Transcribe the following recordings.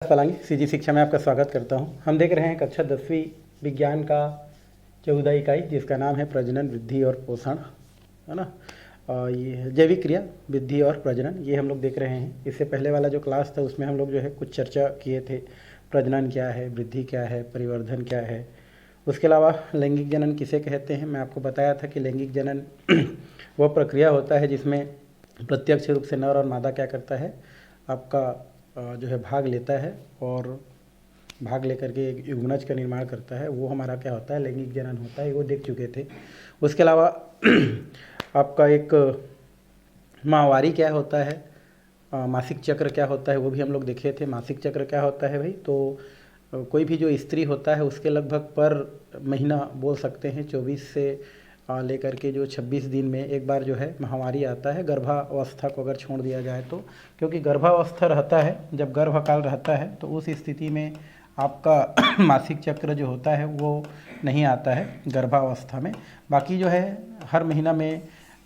पलांगी CG शिक्षा में आपका स्वागत करता हूं। हम देख रहे हैं कक्षा 10वीं विज्ञान का 14 इकाई जिसका नाम है प्रजनन, वृद्धि और पोषण, है ना। ये जैविक क्रिया, वृद्धि और प्रजनन, ये हम लोग देख रहे हैं। इससे पहले वाला जो क्लास था उसमें हम लोग जो है कुछ चर्चा किए थे। प्रजनन क्या है, वृद्धि क्या है, परिवर्धन क्या है। उसके अलावा लैंगिक जनन किसे कहते हैं, मैं आपको बताया था कि लैंगिक जनन वह प्रक्रिया होता है जिसमें प्रत्यक्ष रूप से नर और मादा क्या करता है, आपका जो है भाग लेता है और भाग लेकर के एक युग्मनज का निर्माण करता है। वो हमारा क्या होता है, लैंगिक जनन होता है। वो देख चुके थे। उसके अलावा आपका एक माहवारी क्या होता है, मासिक चक्र क्या होता है, वो भी हम लोग देखे थे। मासिक चक्र क्या होता है भाई, तो कोई भी जो स्त्री होता है उसके लगभग पर महीना बोल सकते हैं 24 से लेकर के जो 26 दिन में एक बार जो है माहवारी आता है। गर्भावस्था को अगर छोड़ दिया जाए तो, क्योंकि गर्भावस्था रहता है, जब गर्भकाल रहता है तो उस स्थिति में आपका मासिक चक्र जो होता है वो नहीं आता है गर्भावस्था में। बाकी जो है हर महीना में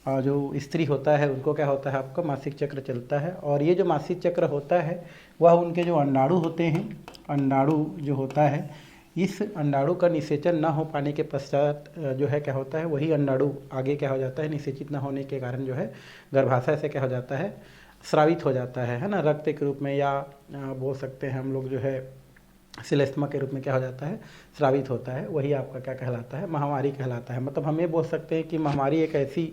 जो स्त्री होता है उनको क्या होता है, आपका मासिक चक्र चलता है। और ये जो मासिक चक्र होता है वह उनके जो अंडाणु होते हैं, अंडाणु जो होता है, इस अंडाणु का निषेचन न हो पाने के पश्चात जो है क्या होता है, वही अंडाणु आगे क्या हो जाता है, निषेचित न होने के कारण जो है गर्भाशय से क्या हो जाता है, स्रावित हो जाता है ना, रक्त के रूप में, या बोल सकते हैं हम लोग जो है सिलेस्मा के रूप में क्या हो जाता है, स्रावित होता है। वही आपका क्या कहलाता है, माहवारी कहलाता है। मतलब हम ये बोल सकते हैं कि माहवारी एक ऐसी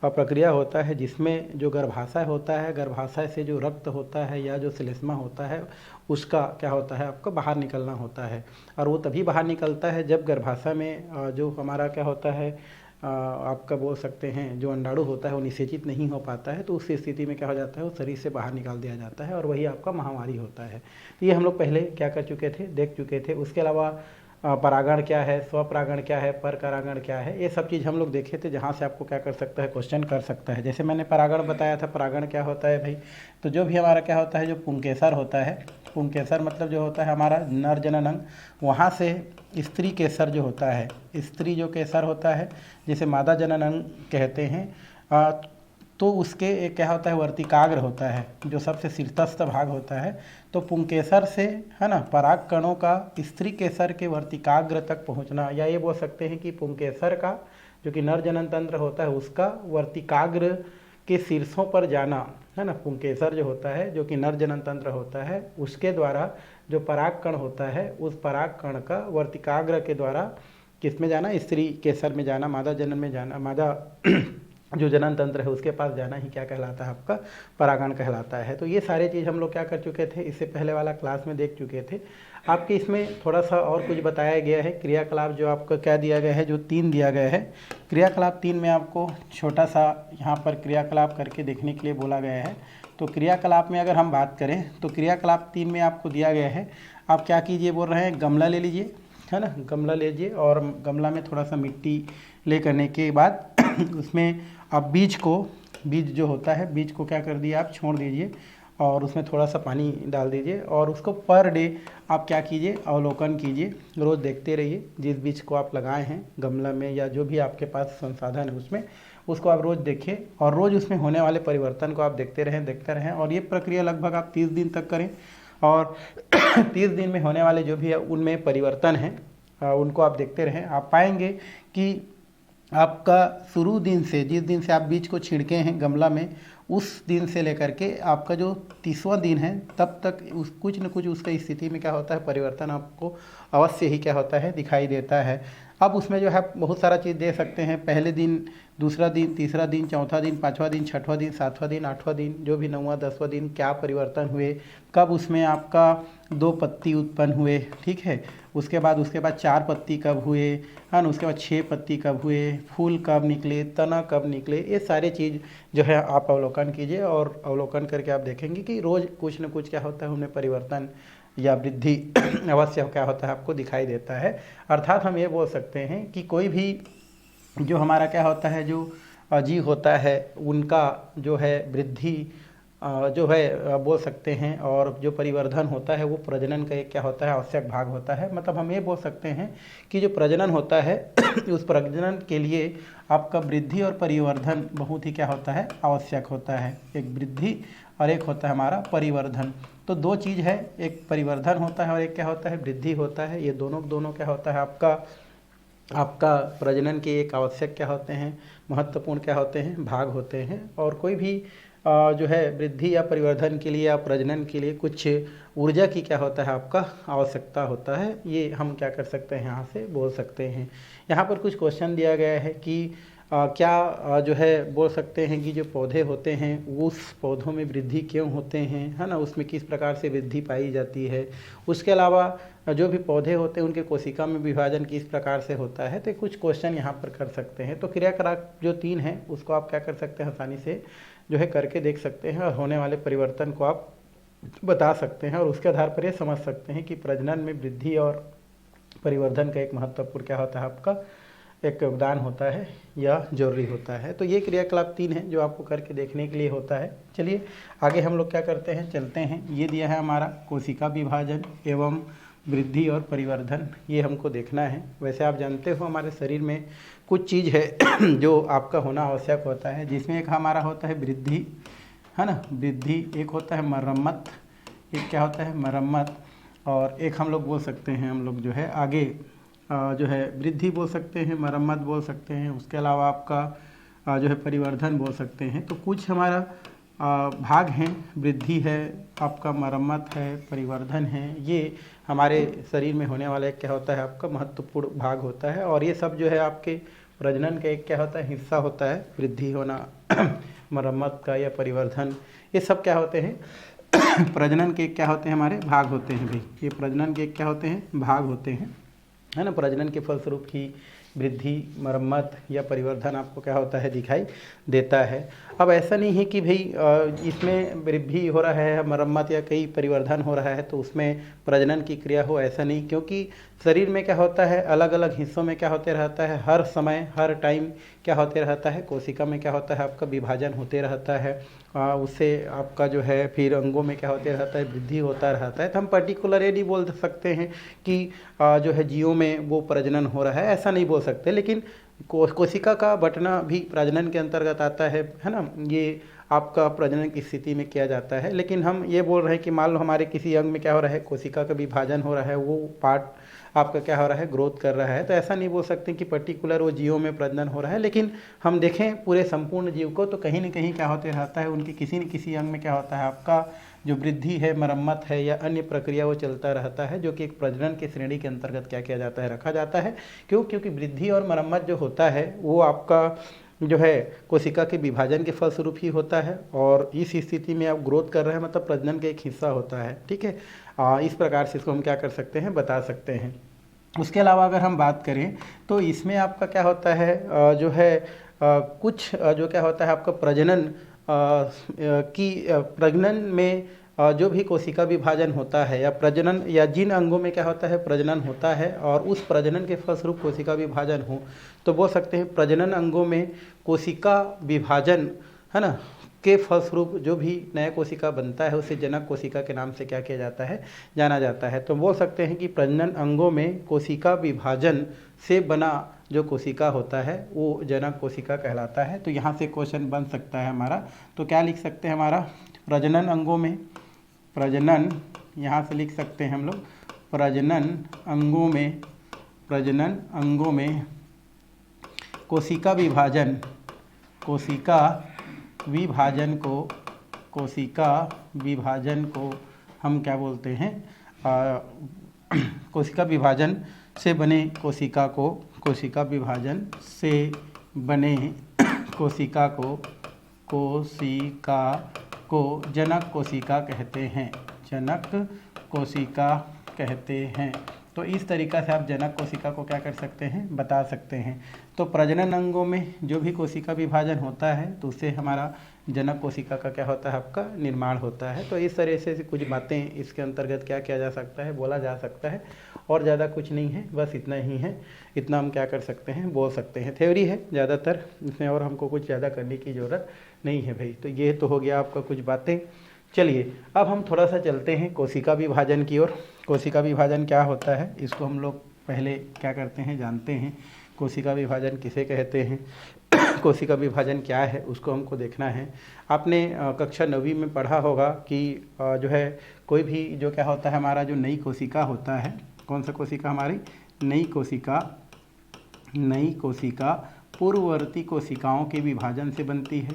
प्रक्रिया होता है जिसमें जो गर्भाशय होता है, गर्भाशय से जो रक्त होता है या जो सिलेस्मा होता है उसका क्या होता है, आपको बाहर निकलना होता है। और वो तभी बाहर निकलता है जब गर्भाशय में जो हमारा क्या होता है, आपका बोल सकते हैं जो अंडाणु होता है वो निषेचित नहीं हो पाता है। तो उस स्थिति में क्या हो जाता है, वो शरीर से बाहर निकाल दिया जाता है और वही आपका माहवारी होता है। ये हम लोग पहले क्या कर चुके थे, देख चुके थे। उसके अलावा परागण क्या है, स्वपरागण क्या है, परपरागण क्या है, ये सब चीज़ हम लोग देखे थे, जहाँ से आपको क्या कर सकता है, क्वेश्चन कर सकता है। जैसे मैंने परागण बताया था, परागण क्या होता है भाई, तो जो भी हमारा क्या होता है, जो पुंकेसर होता है, पुंकेसर मतलब जो होता है हमारा नर जनन अंग, वहाँ से स्त्री केसर जो होता है, स्त्री जो केसर होता है जिसे मादा जनन अंग कहते हैं, तो उसके एक क्या होता है, वर्तिकाग्र होता है जो सबसे शीर्षस्थ भाग होता है। तो पुंकेसर से, है ना, पराग कणों का स्त्री केसर के वर्तिकाग्र तक पहुंचना, या ये बोल सकते हैं कि पुंकेसर का जो कि नर जनन तंत्र होता है उसका वर्तिकाग्र के शीर्षों पर जाना, है ना। पुंकेसर जो होता है जो कि नर जनन तंत्र होता है उसके द्वारा जो पराग कण होता है उस पराग कण का वर्तिकाग्र के द्वारा किस में जाना, स्त्री केसर में जाना, मादा जनन में जाना, मादा जो जनन तंत्र है उसके पास जाना ही क्या कहलाता है, आपका परागण कहलाता है। तो ये सारे चीज़ हम लोग क्या कर चुके थे, इससे पहले वाला क्लास में देख चुके थे। आपके इसमें थोड़ा सा और कुछ बताया गया है। क्रियाकलाप जो आपका क्या दिया गया है, जो 3 दिया गया है, क्रियाकलाप 3 में आपको छोटा सा यहाँ पर क्रियाकलाप करके देखने के लिए बोला गया है। तो क्रियाकलाप में अगर हम बात करें तो क्रियाकलाप 3 में आपको दिया गया है, आप क्या कीजिए, बोल रहे हैं गमला ले लीजिए, है ना, गमला लीजिए और गमला में थोड़ा सा मिट्टी ले करने के बाद उसमें आप बीज जो होता है, बीज को क्या कर दिए, आप छोड़ दीजिए और उसमें थोड़ा सा पानी डाल दीजिए और उसको पर डे आप क्या कीजिए, अवलोकन कीजिए, रोज़ देखते रहिए। जिस बीज को आप लगाए हैं गमला में या जो भी आपके पास संसाधन है उसमें, उसको आप रोज़ देखिए और रोज़ उसमें होने वाले परिवर्तन को आप देखते रहें। और ये प्रक्रिया लगभग आप 30 दिन तक करें और 30 दिन में होने वाले जो भी उनमें परिवर्तन हैं उनको आप देखते रहें। आप पाएंगे कि आपका शुरू दिन से, जिस दिन से आप बीज को छिड़के हैं गमला में, उस दिन से लेकर के आपका जो 30वां दिन है तब तक कुछ न कुछ उसका स्थिति में क्या होता है, परिवर्तन आपको अवश्य ही क्या होता है, दिखाई देता है। अब उसमें जो है बहुत सारा चीज़ दे सकते हैं, पहले दिन, दूसरा दिन, तीसरा दिन, चौथा दिन, 5वां दिन, 6वां दिन, 7वां दिन, 8वां दिन, जो भी 9वां 10वां दिन क्या परिवर्तन हुए, कब उसमें आपका 2 पत्ती उत्पन्न हुए, ठीक है, उसके बाद 4 पत्ती कब हुए, है ना, उसके बाद 6 पत्ती कब हुए, फूल कब निकले, तना कब निकले, ये सारे चीज़ जो है आप अवलोकन कीजिए और अवलोकन करके आप देखेंगे कि रोज़ कुछ न कुछ क्या होता है, उनमें परिवर्तन या वृद्धि अवश्य क्या होता है, आपको दिखाई देता है। अर्थात हम ये बोल सकते हैं कि कोई भी जो हमारा क्या होता है, जो जीव होता है उनका जो है वृद्धि जो है बोल सकते हैं, और जो परिवर्धन होता है वो प्रजनन का एक क्या होता है, आवश्यक भाग होता है। मतलब हम ये बोल सकते हैं कि जो प्रजनन होता है उस प्रजनन के लिए आपका वृद्धि और परिवर्धन बहुत ही क्या होता है, आवश्यक होता है। एक वृद्धि और एक होता है हमारा परिवर्धन। तो दो चीज़ है, एक परिवर्धन होता है और एक क्या होता है, वृद्धि होता है। ये दोनों क्या होता है, आपका प्रजनन के एक आवश्यक क्या होते हैं, महत्वपूर्ण क्या होते हैं, भाग होते हैं। और कोई भी जो है वृद्धि या परिवर्धन के लिए या प्रजनन के लिए कुछ ऊर्जा की क्या होता है, आपका आवश्यकता होता है। ये हम क्या कर सकते हैं, यहाँ से बोल सकते हैं। यहाँ पर कुछ क्वेश्चन दिया गया है कि क्या जो है बोल सकते हैं कि जो पौधे होते हैं उस पौधों में वृद्धि क्यों होते हैं, है ना, उसमें किस प्रकार से वृद्धि पाई जाती है। उसके अलावा जो भी पौधे होते हैं उनके कोशिका में विभाजन किस प्रकार से होता है। तो कुछ क्वेश्चन यहाँ पर कर सकते हैं। तो क्रियाकलाप जो 3 हैं उसको आप क्या कर सकते हैं, आसानी से जो है करके देख सकते हैं और होने वाले परिवर्तन को आप बता सकते हैं और उसके आधार पर ये समझ सकते हैं कि प्रजनन में वृद्धि और परिवर्धन का एक महत्वपूर्ण क्या होता है, आपका एक योगदान होता है या जरूरी होता है। तो ये क्रियाकलाप 3 हैं जो आपको करके देखने के लिए होता है। चलिए आगे हम लोग क्या करते हैं, चलते हैं। ये दिया है हमारा कोशिका विभाजन एवं वृद्धि और परिवर्धन, ये हमको देखना है। वैसे आप जानते हो हमारे शरीर में कुछ चीज़ है जो आपका होना आवश्यक होता है, जिसमें एक हमारा होता है वृद्धि, है ना, वृद्धि, एक होता है मरम्मत, एक क्या होता है मरम्मत, और एक हम लोग बोल सकते हैं, हम लोग जो है आगे जो है वृद्धि बोल सकते हैं, मरम्मत बोल सकते हैं। उसके अलावा आपका जो है परिवर्धन बोल सकते हैं। तो कुछ हमारा भाग हैं, वृद्धि है, आपका मरम्मत है, परिवर्धन है। ये हमारे शरीर में होने वाला एक क्या होता है, आपका महत्वपूर्ण भाग होता है। और ये सब जो है आपके प्रजनन का एक क्या होता है, हिस्सा होता है। वृद्धि होना मरम्मत का या परिवर्धन, ये सब क्या होते हैं प्रजनन के क्या होते हैं, हमारे भाग होते हैं भाई। ये प्रजनन के क्या होते हैं, भाग होते हैं, है ना। प्रजनन के फलस्वरूप ही वृद्धि, मरम्मत या परिवर्धन आपको क्या होता है, दिखाई देता है। अब ऐसा नहीं है कि भाई इसमें वृद्धि हो रहा है, मरम्मत या कई परिवर्धन हो रहा है तो उसमें प्रजनन की क्रिया हो, ऐसा नहीं। क्योंकि शरीर में क्या होता है, अलग अलग हिस्सों में क्या होते रहता है, हर समय हर टाइम क्या होते रहता है, कोशिका में क्या होता है, आपका विभाजन होते रहता है। उससे आपका जो है फिर अंगों में क्या होते रहता है, वृद्धि होता रहता है। तो हम पर्टिकुलर ये नहीं बोल सकते हैं कि जो है जीवों में वो प्रजनन हो रहा है, ऐसा नहीं बोल सकते। लेकिन कोशिका का बंटना भी प्रजनन के अंतर्गत आता है ना। ये आपका प्रजनन की स्थिति में किया जाता है। लेकिन हम ये बोल रहे हैं कि मान लो हमारे किसी अंग में क्या हो रहा है, कोशिका का विभाजन हो रहा है, वो पार्ट आपका क्या हो रहा है, ग्रोथ कर रहा है। तो ऐसा नहीं बोल सकते कि पर्टिकुलर वो जीवों में प्रजनन हो रहा है। लेकिन हम देखें पूरे संपूर्ण जीव को तो कहीं ना कहीं क्या होते रहता है, उनके किसी न किसी अंग में क्या होता है, आपका जो वृद्धि है, मरम्मत है या अन्य प्रक्रिया वो चलता रहता है, जो कि एक प्रजनन की श्रेणी के अंतर्गत क्या किया जाता है, रखा जाता है। क्योंकि वृद्धि और मरम्मत जो होता है वो आपका जो है कोशिका के विभाजन के फलस्वरूप ही होता है। और इस स्थिति में आप ग्रोथ कर रहे हैं, मतलब प्रजनन का एक हिस्सा होता है। ठीक है, इस प्रकार से इसको हम क्या कर सकते हैं, बता सकते हैं। उसके अलावा अगर हम बात करें तो इसमें आपका क्या होता है, जो है कुछ जो क्या होता है, आपका प्रजनन में जो भी कोशिका विभाजन होता है या प्रजनन या जिन अंगों में क्या होता है, प्रजनन होता है और उस प्रजनन के फलस्वरूप कोशिका विभाजन हो, तो बोल सकते हैं प्रजनन अंगों में कोशिका विभाजन, है ना, के फलस्वरूप जो भी नया कोशिका बनता है उसे जनक कोशिका के नाम से क्या किया जाता है, जाना जाता है। तो बोल सकते हैं कि प्रजनन अंगों में कोशिका विभाजन से बना जो कोशिका होता है वो जनक कोशिका कहलाता है। तो यहाँ से क्वेश्चन बन सकता है हमारा, तो क्या लिख सकते हैं हमारा, प्रजनन अंगों में, प्रजनन यहाँ से लिख सकते हैं हम लोग, प्रजनन अंगों में कोशिका विभाजन को हम क्या बोलते हैं, कोशिका विभाजन से बने कोशिका को जनक कोशिका कहते हैं। तो इस तरीक़ा से आप जनक कोशिका को क्या कर सकते हैं, बता सकते हैं। तो प्रजनन अंगों में जो भी कोशिका विभाजन होता है तो उससे हमारा जनक कोशिका का क्या होता है, आपका निर्माण होता है। तो इस तरह से कुछ बातें इसके अंतर्गत क्या किया जा सकता है, बोला जा सकता है। और ज़्यादा कुछ नहीं है, बस इतना ही है, इतना हम क्या कर सकते हैं, बोल सकते हैं। थ्योरी है ज़्यादातर, इसमें और हमको कुछ ज़्यादा करने की ज़रूरत नहीं है भाई। तो ये तो हो गया आपका कुछ बातें। चलिए अब हम थोड़ा सा चलते हैं कोशिका विभाजन की ओर। कोशिका विभाजन क्या होता है इसको हम लोग पहले क्या करते हैं, जानते हैं। कोशिका विभाजन किसे कहते हैं, कोशिका विभाजन क्या है, उसको हमको देखना है। आपने कक्षा 9वीं में पढ़ा होगा कि जो है कोई भी जो क्या होता है हमारा जो नई कोशिका होता है, कौन सा कोशिका हमारी नई कोशिका पूर्ववर्ती कोशिकाओं के विभाजन से बनती है।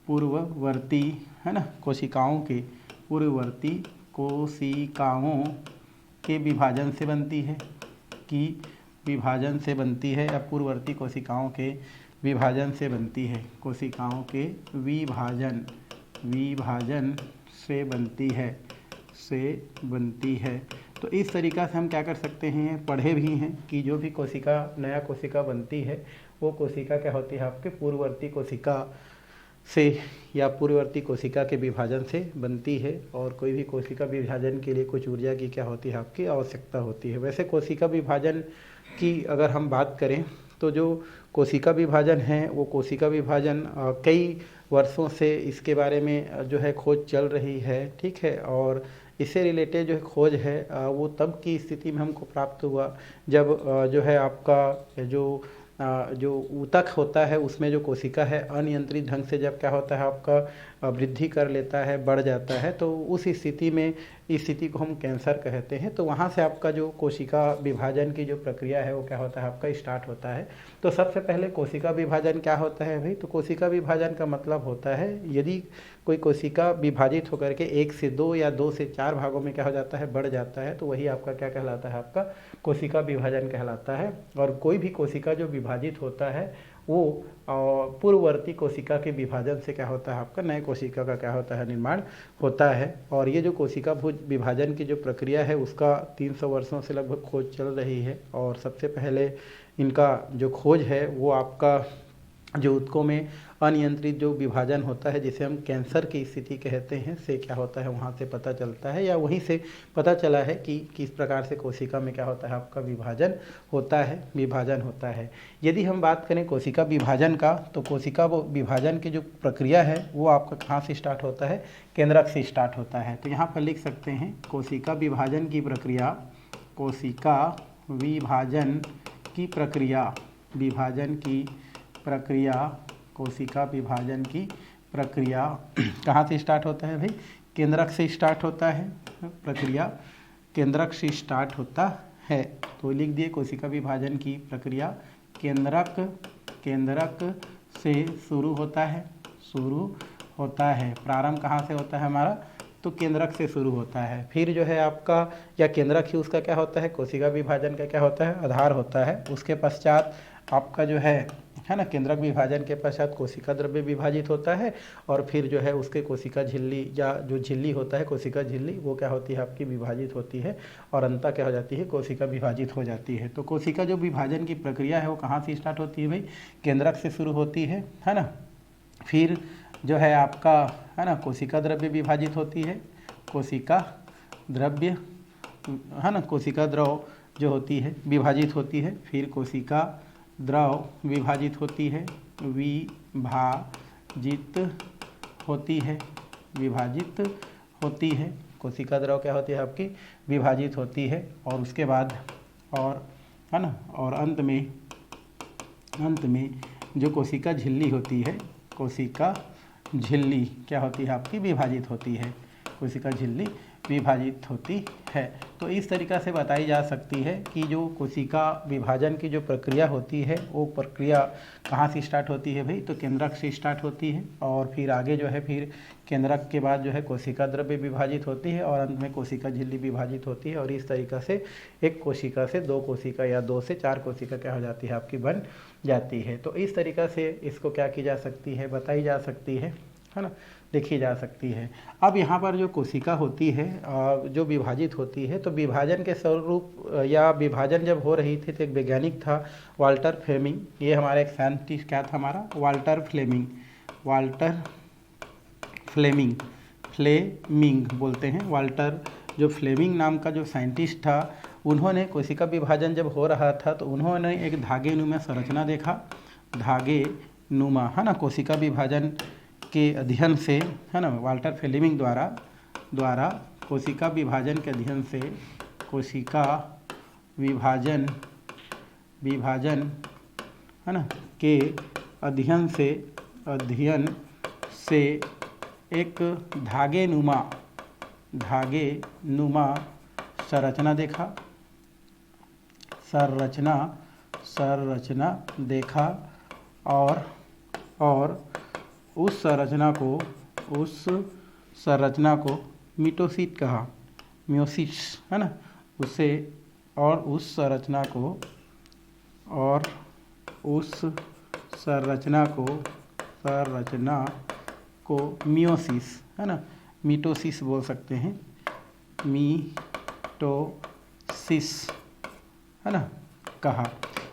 पूर्ववर्ती है ना कोशिकाओं के पूर्ववर्ती कोशिकाओं के विभाजन से बनती है या पूर्ववर्ती कोशिकाओं के विभाजन से बनती है, कोशिकाओं के विभाजन से बनती है। तो इस तरीक़ा से हम क्या कर सकते हैं, पढ़े भी हैं कि जो भी नया कोशिका बनती है वो कोशिका क्या होती है आपके पूर्ववर्ती कोशिका से या पूर्ववर्ती कोशिका के विभाजन से बनती है। और कोई भी कोशिका विभाजन के लिए कुछ ऊर्जा की क्या होती है आपकी आवश्यकता होती है। वैसे कोशिका विभाजन की अगर हम बात करें तो जो कोशिका विभाजन है वो कोशिका विभाजन कई वर्षों से इसके बारे में जो है खोज चल रही है, ठीक है। और इससे रिलेटेड जो है खोज है वो तब की स्थिति में हमको प्राप्त हुआ जब जो है आपका जो ऊतक होता है उसमें जो कोशिका है अनियंत्रित ढंग से जब क्या होता है आपका वृद्धि कर लेता है, बढ़ जाता है, तो उस स्थिति में इस स्थिति को हम कैंसर कहते हैं। तो वहाँ से आपका जो कोशिका विभाजन की जो प्रक्रिया है वो क्या होता है आपका स्टार्ट होता है। तो सबसे पहले कोशिका विभाजन क्या होता है भाई, तो कोशिका विभाजन का मतलब होता है यदि कोई कोशिका विभाजित होकर के 1 से 2 या 2 से 4 भागों में क्या हो जाता है बढ़ जाता है, तो वही आपका क्या कहलाता है आपका कोशिका विभाजन कहलाता है। और कोई भी कोशिका जो विभाजित होता है वो पूर्ववर्ती कोशिका के विभाजन से क्या होता है आपका नए कोशिका का क्या होता है निर्माण होता है। और ये जो कोशिका विभाजन की जो प्रक्रिया है उसका 300 वर्षों से लगभग खोज चल रही है। और सबसे पहले इनका जो खोज है वो आपका जो ऊतकों में अनियंत्रित जो विभाजन होता है जिसे हम कैंसर की स्थिति कहते हैं से क्या होता है वहाँ से पता चलता है, या वहीं से पता चला है कि किस प्रकार से कोशिका में क्या होता है आपका विभाजन होता है। यदि हम बात करें कोशिका विभाजन का, तो कोशिका विभाजन की जो प्रक्रिया है वो आपका कहाँ से स्टार्ट होता है, केंद्रक से स्टार्ट होता है। तो यहाँ पर लिख सकते हैं कोशिका विभाजन की प्रक्रिया, कोशिका विभाजन की प्रक्रिया कहाँ से स्टार्ट होता है भाई, केंद्रक से स्टार्ट होता है, प्रक्रिया केंद्रक से स्टार्ट होता है। तो लिख दिए कोशिका विभाजन की प्रक्रिया केंद्रक से शुरू होता है। प्रारंभ कहाँ से होता है हमारा, तो केंद्रक से शुरू होता है। फिर जो है आपका या केंद्रक ही उसका क्या होता है कोशिका विभाजन का क्या होता है आधार होता है। उसके पश्चात आपका जो है ना केंद्रक विभाजन के पश्चात कोशिका द्रव्य विभाजित होता है। और फिर जो है उसके कोशिका झिल्ली या जो झिल्ली होता है कोशिका झिल्ली वो क्या होती है आपकी विभाजित होती है और अंततः क्या हो जाती है कोशिका विभाजित हो जाती है। तो कोशिका जो विभाजन की प्रक्रिया है वो कहाँ से स्टार्ट होती है भाई, केंद्रक से शुरू होती है ना। फिर जो है आपका है ना कोशिका द्रव्य विभाजित होती है, कोशिका द्रव्य है ना कोशिका द्रव जो होती है विभाजित होती है। फिर कोशिका द्रव विभाजित होती है, कोशिका द्रव क्या होती है आपकी विभाजित होती है। और उसके बाद और है ना और अंत में जो कोशिका झिल्ली होती है, कोशिका झिल्ली क्या होती है आपकी विभाजित होती है, कोशिका झिल्ली विभाजित होती है। तो इस तरीक़ा से बताई जा सकती है कि जो कोशिका विभाजन की जो प्रक्रिया होती है वो प्रक्रिया कहाँ से स्टार्ट होती है भाई, तो केंद्रक से स्टार्ट होती है। और फिर आगे जो है फिर केंद्रक के बाद जो है कोशिका द्रव्य विभाजित होती है और अंत में कोशिका झिल्ली विभाजित होती है। और इस तरीक़ा से एक कोशिका से 2 कोशिका या 2 से 4 कोशिका क्या हो जाती है आपकी बन जाती है। तो इस तरीक़ा से इसको क्या की जा सकती है बताई जा सकती है ना, देखी जा सकती है। अब यहाँ पर जो कोशिका होती है जो विभाजित होती है, तो विभाजन के स्वरूप या विभाजन जब हो रही थी तो एक वैज्ञानिक था वाल्टर फ्लेमिंग, ये हमारा एक साइंटिस्ट क्या था हमारा वाल्टर फ्लेमिंग बोलते हैं। वाल्टर जो फ्लेमिंग नाम का जो साइंटिस्ट था, उन्होंने कोशिका विभाजन जब हो रहा था तो उन्होंने एक धागे नुमा संरचना देखा, धागे नुमा है ना कोशिका विभाजन के अध्ययन से है ना वाल्टर फ्लेमिंग द्वारा कोशिका विभाजन के अध्ययन से कोशिका विभाजन विभाजन, है ना, के अध्ययन से एक धागे नुमा संरचना देखा और उस संरचना को मिटोसिस कहा, मियोसिस, है ना, उसे और उस संरचना को मियोसिस, है ना, मिटोसिस बोल सकते हैं, मिटोसिस, है ना, कहा।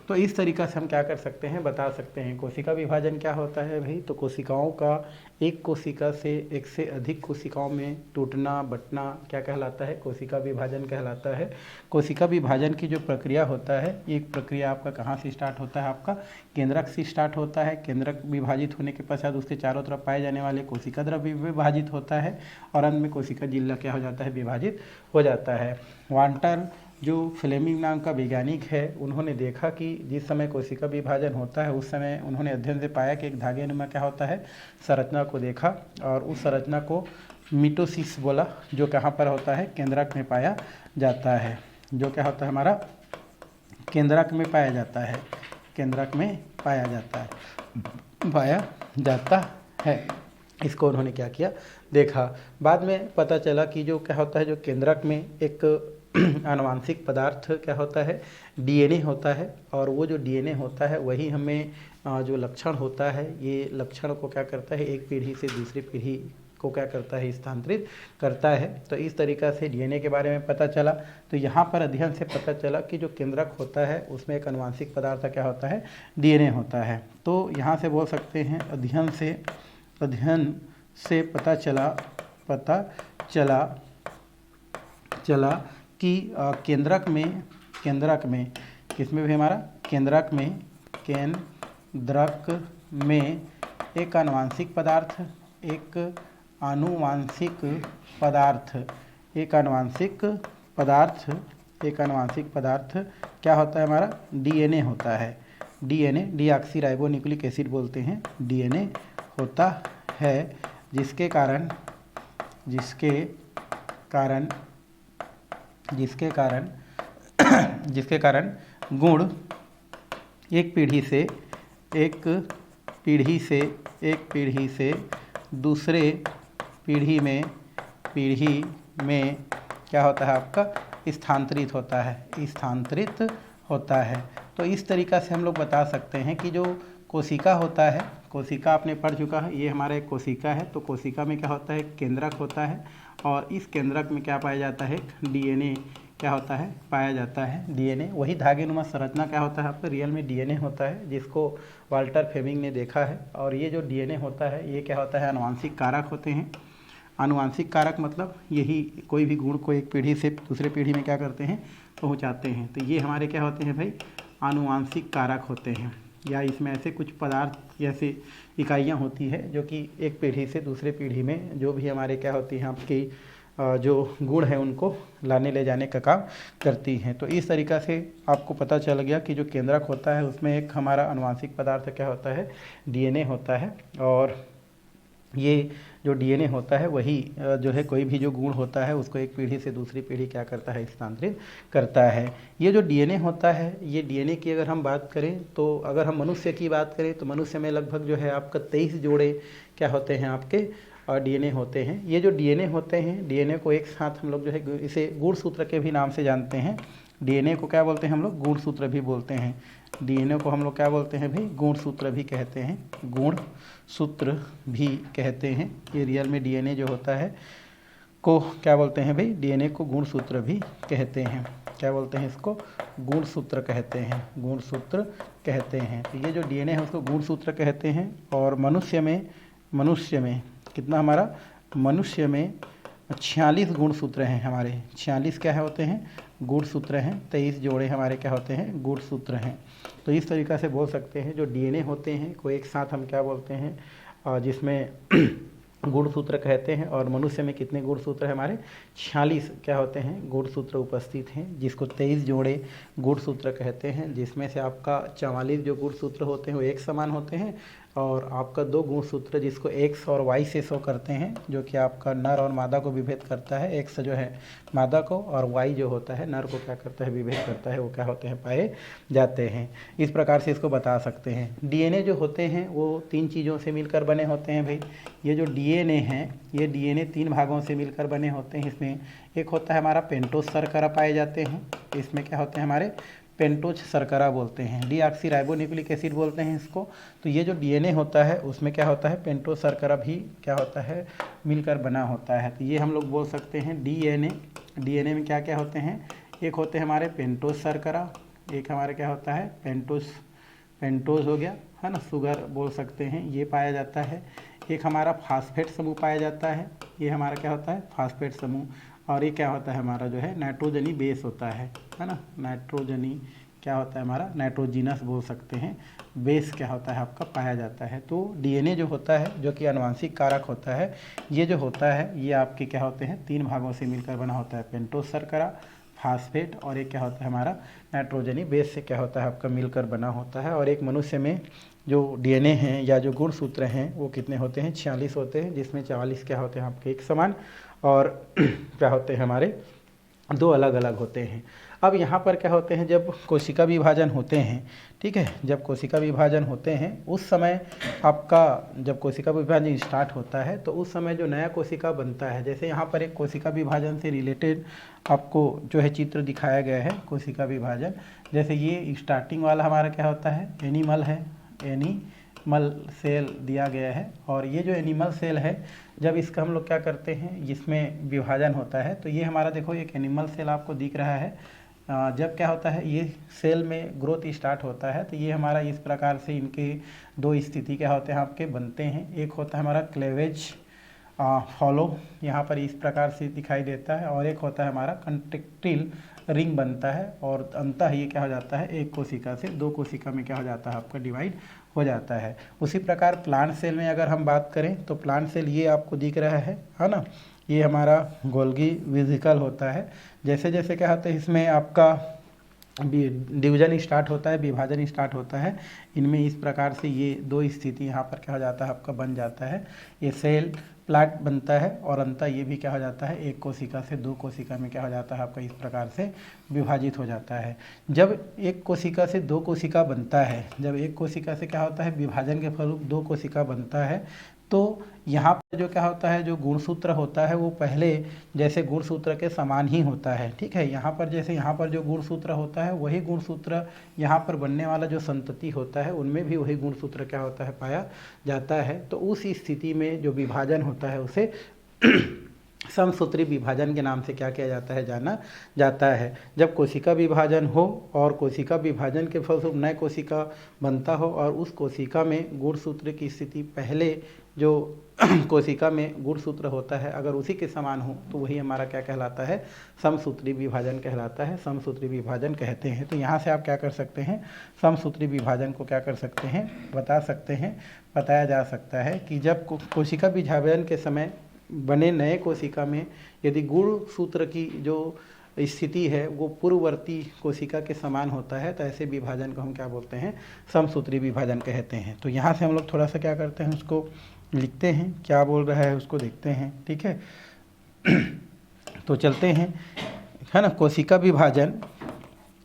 तो इस तरीक़ा से हम क्या कर सकते हैं, बता सकते हैं कोशिका विभाजन क्या होता है भाई। तो कोशिकाओं का एक कोशिका से एक से अधिक कोशिकाओं में टूटना बटना क्या कहलाता है, कोशिका विभाजन कहलाता है। कोशिका विभाजन की जो प्रक्रिया होता है, एक प्रक्रिया आपका कहाँ से स्टार्ट होता है, आपका केंद्रक से स्टार्ट होता है। केंद्रक विभाजित होने के पश्चात उसके चारों तरफ पाए जाने वाले कोशिका द्रव्य विभाजित होता है और अंत में कोशिका झिल्ली क्या हो जाता है, विभाजित हो जाता है। वाल्टर जो फ्लेमिंग नाम का वैज्ञानिक है, उन्होंने देखा कि जिस समय कोशिका विभाजन होता है उस समय उन्होंने अध्ययन से पाया कि एक धागे नुमा क्या होता है, संरचना को देखा और उस संरचना को मिटोसिस बोला, जो कहाँ पर होता है, केंद्रक में पाया जाता है। जो क्या होता है हमारा, केंद्रक में पाया जाता है, केंद्रक में पाया जाता है। इसको उन्होंने क्या किया, देखा। बाद में पता चला कि जो क्या होता है, जो केंद्रक में एक आनुवांशिक पदार्थ क्या होता है, डीएनए होता है और वो जो डीएनए होता है वही हमें जो लक्षण होता है, ये लक्षण को क्या करता है, एक पीढ़ी से दूसरी पीढ़ी को क्या करता है, स्थानांतरित करता है। तो इस तरीक़ा से डीएनए के बारे में पता चला। तो यहाँ पर अध्ययन से पता चला कि जो केंद्रक होता है उसमें एक आनुवांशिक पदार्थ क्या होता है, डीएनए होता है। तो यहाँ से बोल सकते हैं अध्ययन से पता चला कि केंद्रक में किसमें भी हमारा, केंद्रक में एक आनुवांशिक पदार्थ क्या होता है हमारा, डीएनए होता है। DNA deoxy ribo nucleic acid बोलते हैं, डीएनए होता है, जिसके कारण गुण एक पीढ़ी से दूसरे पीढ़ी में क्या होता है आपका, स्थानांतरित होता है। तो इस तरीक़ा से हम लोग बता सकते हैं कि जो कोशिका होता है, कोशिका आपने पढ़ चुका है, ये हमारा एक कोशिका है। तो कोशिका में क्या होता है, केंद्रक होता है और इस केंद्रक में क्या पाया जाता है, डीएनए क्या होता है, पाया जाता है। डीएनए वही धागेनुमा संरचना क्या होता है आपका, रियल में डीएनए होता है, जिसको वाल्टर फ्लेमिंग ने देखा है। और ये जो डीएनए होता है ये क्या होता है, आनुवांशिक कारक होते हैं। आनुवांशिक कारक मतलब यही कोई भी गुण को एक पीढ़ी से दूसरे पीढ़ी में क्या करते हैं, पहुंचाते हैं। तो ये हमारे क्या होते हैं भाई, आनुवांशिक कारक होते हैं। या इसमें ऐसे कुछ पदार्थ जैसे इकाइयाँ होती है जो कि एक पीढ़ी से दूसरे पीढ़ी में जो भी हमारे क्या होती हैं आपकी जो गुण है उनको लाने ले जाने का काम करती हैं। तो इस तरीक़ा से आपको पता चल गया कि जो केंद्रक होता है उसमें एक हमारा आनुवांशिक पदार्थ क्या होता है, डीएनए होता है। और ये जो डीएनए होता है वही जो है कोई भी जो गुण होता है उसको एक पीढ़ी से दूसरी पीढ़ी क्या करता है, स्थानांतरित करता है। ये जो डीएनए होता है, ये डीएनए की अगर हम बात करें तो अगर हम मनुष्य की बात करें तो मनुष्य में लगभग जो है आपका 23 जोड़े क्या होते हैं आपके डीएनए होते हैं। ये जो डीएनए होते हैं, डीएनए को एक साथ हम लोग जो है इसे गुणसूत्र के भी नाम से जानते हैं। डीएनए को क्या बोलते हैं हम लोग, गुणसूत्र भी बोलते हैं। डीएनए को हम लोग क्या बोलते हैं भाई, गुणसूत्र भी कहते हैं, गुणसूत्र भी कहते हैं। ये रियल में डीएनए जो होता है को क्या बोलते हैं भाई, डीएनए को गुणसूत्र भी कहते हैं। क्या बोलते हैं इसको, गुणसूत्र कहते हैं, गुणसूत्र कहते हैं। तो ये जो डीएनए है उसको गुणसूत्र कहते हैं। और मनुष्य में कितना हमारा, मनुष्य में 46 गुणसूत्र हैं हमारे। 46 क्या है होते हैं, गुणसूत्र हैं। 23 जोड़े हमारे क्या होते हैं, गुणसूत्र हैं। तो इस तरीक़ा से बोल सकते हैं जो डीएनए होते हैं को एक साथ हम क्या बोलते हैं, जिसमें गुणसूत्र कहते हैं। और मनुष्य में कितने गुणसूत्र हैं हमारे? 46 क्या होते हैं गुणसूत्र उपस्थित हैं, जिसको 23 जोड़े गुणसूत्र कहते हैं, जिसमें से आपका 44 जो गुणसूत्र होते हैं वो एक समान होते हैं, और आपका 2 गुणसूत्र जिसको एक्स और वाई से शो करते हैं, जो कि आपका नर और मादा को विभेद करता है। एक्स जो है मादा को और वाई जो होता है नर को क्या करता है? विभेद करता है। वो क्या होते हैं? पाए जाते हैं। इस प्रकार से इसको बता सकते हैं। डीएनए जो होते हैं वो 3 चीज़ों से मिलकर बने होते हैं भाई। ये जो डीएनए हैं ये डीएनए 3 भागों से मिलकर बने होते हैं। इसमें एक होता है हमारा पेंटोस शर्करा पाए जाते हैं। इसमें क्या होते हैं हमारे? पेंटोज शर्करा बोलते हैं, डीऑक्सीराइबोन्यूक्लिक एसिड बोलते हैं इसको। तो ये जो डीएनए होता है उसमें क्या होता है? पेंटोज शर्करा भी क्या होता है? मिलकर बना होता है। तो ये हम लोग बोल सकते हैं डीएनए। डीएनए में क्या क्या होते हैं? एक होते हैं हमारे पेंटोज शर्करा, एक हमारे क्या होता है? पेंटोज हो गया है ना, शुगर बोल सकते हैं, ये पाया जाता है। एक हमारा फास्फेट समूह पाया जाता है, ये हमारा क्या होता है? फास्फेट समूह। और ये क्या होता है हमारा? जो है नाइट्रोजनी बेस होता है ना। नाइट्रोजनी क्या होता है हमारा? नाइट्रोजिनस बोल सकते हैं। बेस क्या होता है आपका? पाया जाता है। तो डीएनए जो होता है जो कि आनुवंशिक कारक होता है, ये जो होता है ये आपके क्या होते हैं? 3 भागों से मिलकर बना होता है, पेंटोज शर्करा, फास्फेट, और एक क्या होता है हमारा? नाइट्रोजनी बेस से क्या होता है आपका? मिलकर बना होता है। और एक मनुष्य में जो डीएनए हैं या जो गुणसूत्र हैं वो कितने होते हैं? 46 होते हैं, जिसमें 44 क्या होते हैं आपके? एक समान, और क्या होते हैं हमारे? 2 अलग अलग होते हैं। अब यहाँ पर क्या होते हैं? जब कोशिका विभाजन होते हैं, ठीक है, जब कोशिका विभाजन होते हैं उस समय आपका जब कोशिका विभाजन स्टार्ट होता है तो उस समय जो नया कोशिका बनता है, जैसे यहाँ पर एक कोशिका विभाजन से रिलेटेड आपको जो है चित्र दिखाया गया है कोशिका विभाजन। जैसे ये स्टार्टिंग वाला हमारा क्या होता है? एनिमल है, एनिमल सेल दिया गया है। और ये जो एनिमल सेल है जब इसका हम लोग क्या करते हैं? जिसमें विभाजन होता है, तो ये हमारा देखो एक एनिमल सेल आपको दिख रहा है। जब क्या होता है ये सेल में ग्रोथ स्टार्ट होता है तो ये हमारा इस प्रकार से इनके 2 स्थिति क्या होते हैं आपके? बनते हैं। एक होता है हमारा क्लेवेज फॉलो, यहाँ पर इस प्रकार से दिखाई देता है, और एक होता है हमारा कंट्रेक्टिल रिंग बनता है। और अंततः ये क्या हो जाता है? एक कोशिका से 2 कोशिका में क्या हो जाता है आपका? डिवाइड हो जाता है। उसी प्रकार प्लांट सेल में अगर हम बात करें तो प्लांट सेल ये आपको दिख रहा है ना, ये हमारा गोल्गी वेसिकल होता है। जैसे जैसे क्या होता है इसमें आपका डिवीजन स्टार्ट होता है, विभाजन स्टार्ट होता है, इनमें इस प्रकार से ये 2 स्थिति यहाँ पर क्या हो जाता है आपका? बन जाता है। ये सेल प्लाट बनता है, और अंततः ये भी क्या हो जाता है? एक कोशिका से 2 कोशिका में क्या हो जाता है आपका? इस प्रकार से विभाजित हो जाता है। जब एक कोशिका से 2 कोशिका बनता है, जब एक कोशिका से क्या होता है? विभाजन के फलस्वरूप 2 कोशिका बनता है, तो यहाँ पर जो क्या होता है? जो गुणसूत्र होता है वो पहले जैसे गुणसूत्र के समान ही होता है, ठीक है। यहाँ पर जैसे यहाँ पर जो गुणसूत्र होता है वही गुणसूत्र यहाँ पर बनने वाला जो संतति होता है उनमें भी वही गुणसूत्र क्या होता है? पाया जाता है। तो उस स्थिति में जो विभाजन होता है उसे समसूत्री विभाजन के नाम से क्या किया जाता है? जाना जाता है। जब कोशिका विभाजन हो और कोशिका विभाजन के फलस्वरूप नए कोशिका बनता हो और उस कोशिका में गुणसूत्र की स्थिति पहले जो कोशिका में गुणसूत्र होता है अगर उसी के समान हो तो वही हमारा क्या कहलाता है? समसूत्री विभाजन कहलाता है, समसूत्री विभाजन कहते हैं। तो यहाँ से आप क्या कर सकते हैं? समसूत्री विभाजन को क्या कर सकते हैं? बता सकते हैं, बताया जा सकता है कि जब कोशिका विभाजन के समय बने नए कोशिका में यदि गुणसूत्र की जो स्थिति है वो पूर्ववर्ती कोशिका के समान होता है तो ऐसे विभाजन को हम क्या बोलते हैं? समसूत्री विभाजन कहते हैं। तो यहाँ से हम लोग थोड़ा सा क्या करते हैं? उसको लिखते हैं, क्या बोल रहा है उसको देखते हैं, ठीक है। तो चलते हैं, है ना। कोशिका विभाजन,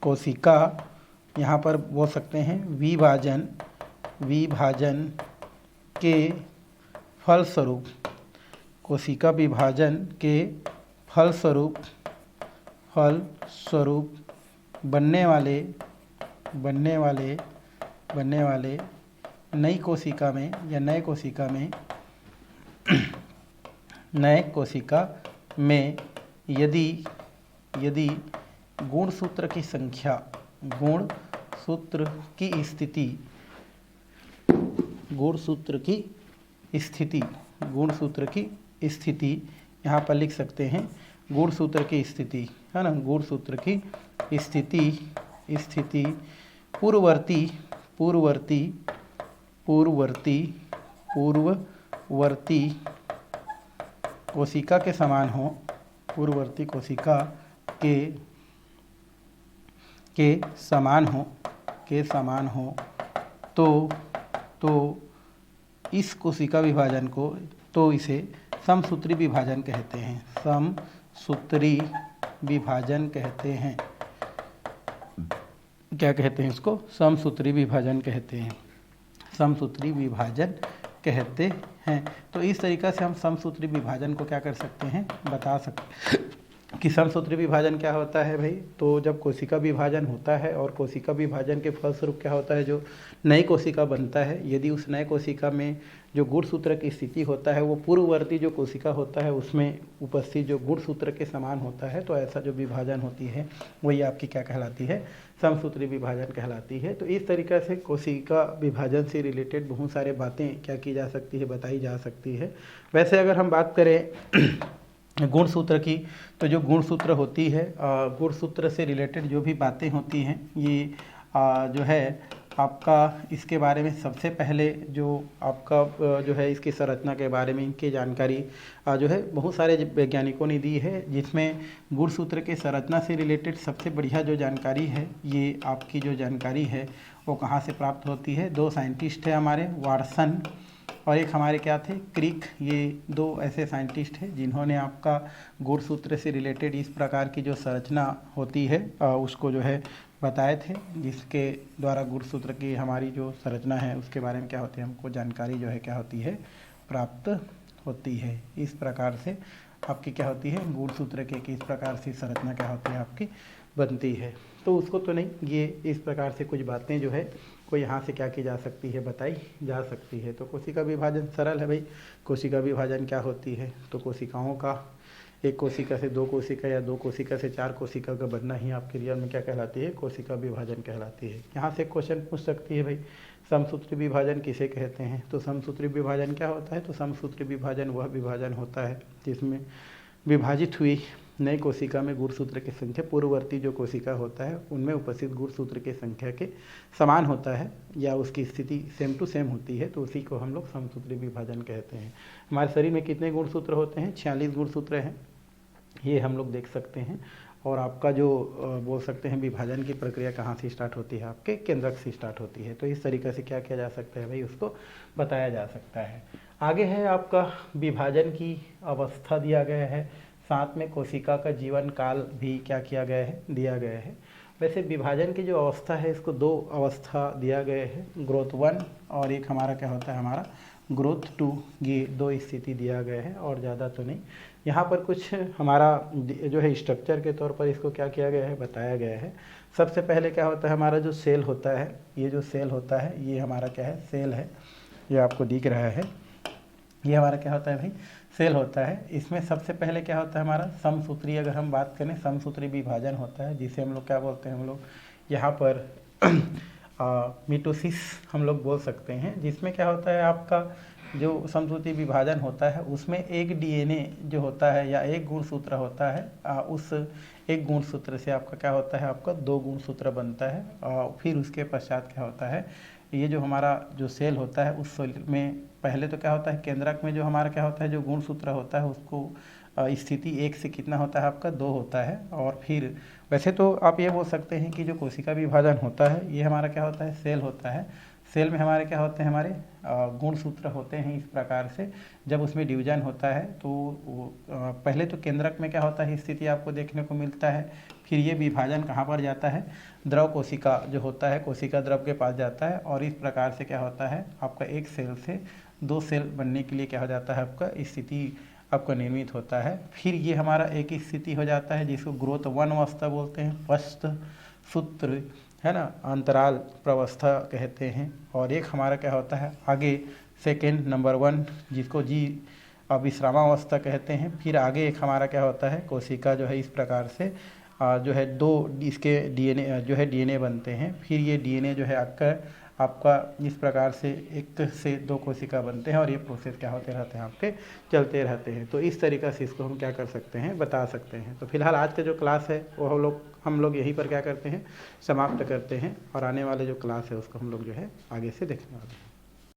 कोशिका यहाँ पर बोल सकते हैं विभाजन, विभाजन के फलस्वरूप, कोशिका विभाजन के फलस्वरूप बनने वाले नई कोशिका में या नए कोशिका में यदि गुणसूत्र की संख्या, गुणसूत्र की स्थिति यहाँ पर लिख सकते हैं गुणसूत्र की स्थिति, है ना। गुणसूत्र की स्थिति पूर्ववर्ती कोशिका के समान हो, पूर्ववर्ती कोशिका के समान हो तो इस कोशिका विभाजन को, तो इसे समसूत्री विभाजन कहते हैं। समसूत्री विभाजन कहते हैं। क्या कहते हैं इसको? समसूत्री विभाजन कहते हैं। समसूत्री विभाजन कहते हैं। तो इस तरीक़ा से हम समसूत्री विभाजन को क्या कर सकते हैं, बता सकते कि समसूत्री विभाजन क्या होता है भाई। तो जब कोशिका विभाजन होता है और कोशिका विभाजन के फलस्वरूप क्या होता है, जो नई कोशिका बनता है, यदि उस नए कोशिका में जो गुणसूत्र की स्थिति होता है वो पूर्ववर्ती जो कोशिका होता है उसमें उपस्थित जो गुणसूत्र के समान होता है, तो ऐसा जो विभाजन होती है वही आपकी क्या कहलाती है, समसूत्री विभाजन कहलाती है। तो इस तरीक़ा से कोशिका विभाजन से रिलेटेड बहुत सारे बातें क्या की जा सकती है, बताई जा सकती है। वैसे अगर हम बात करें गुणसूत्र की, तो जो गुणसूत्र होती है, गुणसूत्र से रिलेटेड जो भी बातें होती हैं, ये जो है आपका इसके बारे में सबसे पहले जो आपका जो है इसकी संरचना के बारे में इनकी जानकारी जो है बहुत सारे वैज्ञानिकों ने दी है, जिसमें गुणसूत्र के संरचना से रिलेटेड सबसे बढ़िया जो जानकारी है, ये आपकी जो जानकारी है वो कहाँ से प्राप्त होती है। दो साइंटिस्ट है हमारे, वाटसन और एक हमारे क्या थे, क्रिक। ये दो ऐसे साइंटिस्ट हैं जिन्होंने आपका गुणसूत्र से रिलेटेड इस प्रकार की जो संरचना होती है उसको जो है बताए थे, जिसके द्वारा गुणसूत्र की हमारी जो संरचना है उसके बारे में क्या होती है, हमको जानकारी जो है क्या होती है, प्राप्त होती है। इस प्रकार से आपकी क्या होती है, गुणसूत्र के किस प्रकार से संरचना क्या होती है आपकी बनती है। तो उसको तो नहीं, ये इस प्रकार से कुछ बातें जो है को यहाँ से क्या की जा सकती है, बताई जा सकती है। तो कोशिका विभाजन सरल है भाई। कोशिका विभाजन क्या होती है, तो कोशिकाओं का एक कोशिका से दो कोशिका या दो कोशिका से चार कोशिका का बनना ही आपके रियल में क्या कहलाती है, कोशिका विभाजन कहलाती है। यहाँ से क्वेश्चन पूछ सकती है भाई, समसूत्री विभाजन किसे कहते हैं। तो समसूत्री विभाजन क्या होता है, तो समसूत्री विभाजन वह विभाजन होता है जिसमें विभाजित हुई नई कोशिका में गुणसूत्र की संख्या पूर्ववर्ती जो कोशिका होता है उनमें उपस्थित गुणसूत्र की संख्या के समान होता है या उसकी स्थिति सेम टू सेम होती है, तो उसी को हम लोग समसूत्री विभाजन कहते हैं। हमारे शरीर में कितने गुणसूत्र होते हैं, 46 गुणसूत्र हैं, ये हम लोग देख सकते हैं। और आपका जो बोल सकते हैं विभाजन की प्रक्रिया कहाँ से स्टार्ट होती है, आपके केंद्रक से स्टार्ट होती है। तो इस तरीके से क्या किया जा सकता है भाई, उसको बताया जा सकता है। आगे है आपका विभाजन की अवस्था दिया गया है, साथ में कोशिका का जीवन काल भी क्या किया गया है, दिया गया है। वैसे विभाजन की जो अवस्था है इसको दो अवस्था दिया गया है, ग्रोथ 1 और एक हमारा क्या होता है, हमारा ग्रोथ 2। ये दो स्थिति दिया गया है और ज़्यादा तो नहीं। यहाँ पर कुछ हमारा जो है स्ट्रक्चर के तौर पर इसको क्या किया गया है, बताया गया है। सबसे पहले क्या होता है, हमारा जो सेल होता है, ये जो सेल होता है ये हमारा क्या है, सेल है, ये आपको दिख रहा है, ये हमारा क्या होता है भाई, सेल होता है। इसमें सबसे पहले क्या होता है हमारा समसूत्री, अगर हम बात करें समसूत्री विभाजन होता है, जिसे हम लोग क्या बोलते हैं, हम लोग यहाँ पर मिटोसिस हम लोग बोल सकते हैं। जिसमें क्या होता है, आपका जो समसूत्री विभाजन होता है उसमें एक डीएनए जो होता है या एक गुणसूत्र होता है, उस एक गुणसूत्र से आपका क्या होता है, आपका दो गुणसूत्र बनता है। और फिर उसके पश्चात क्या होता है, ये जो हमारा जो सेल होता है उस सेल में पहले तो क्या होता है, केंद्रक में जो हमारा क्या होता है, जो गुणसूत्र होता है उसको स्थिति 1 से कितना होता है, आपका 2 होता है। और फिर वैसे तो आप ये बोल सकते हैं कि जो कोशिका विभाजन होता है ये हमारा क्या होता है, सेल होता है। सेल में हमारे क्या होते हैं, हमारे गुणसूत्र होते हैं। इस प्रकार से जब उसमें डिवीजन होता है तो पहले तो केंद्रक में क्या होता है, स्थिति आपको देखने को मिलता है। फिर ये विभाजन कहाँ पर जाता है, द्रव कोशिका जो होता है, कोशिका द्रव के पास जाता है। और इस प्रकार से क्या होता है, आपका एक सेल से दो सेल बनने के लिए क्या हो जाता है, आपका स्थिति आपका निर्मित होता है। फिर ये हमारा एक स्थिति हो जाता है जिसको ग्रोथ 1 अवस्था बोलते हैं, पश्च सूत्र है ना, अंतराल प्रवस्था कहते हैं। और एक हमारा क्या होता है आगे सेकेंड नंबर 1 जिसको जी विश्रामावस्था कहते हैं। फिर आगे एक हमारा क्या होता है, कोशिका जो है इस प्रकार से जो है दो इसके डीएनए जो है डीएनए बनते हैं। फिर ये डीएनए जो है आपका इस प्रकार से 1 से 2 कोशिका बनते हैं और ये प्रोसेस क्या होते रहते हैं, आपके चलते रहते हैं। तो इस तरीक़ा से इसको हम क्या कर सकते हैं, बता सकते हैं। तो फिलहाल आज का जो क्लास है वो हम लोग यहीं पर क्या करते हैं, समाप्त करते हैं। और आने वाले जो क्लास है उसको हम लोग जो है आगे से देखने वाले हैं।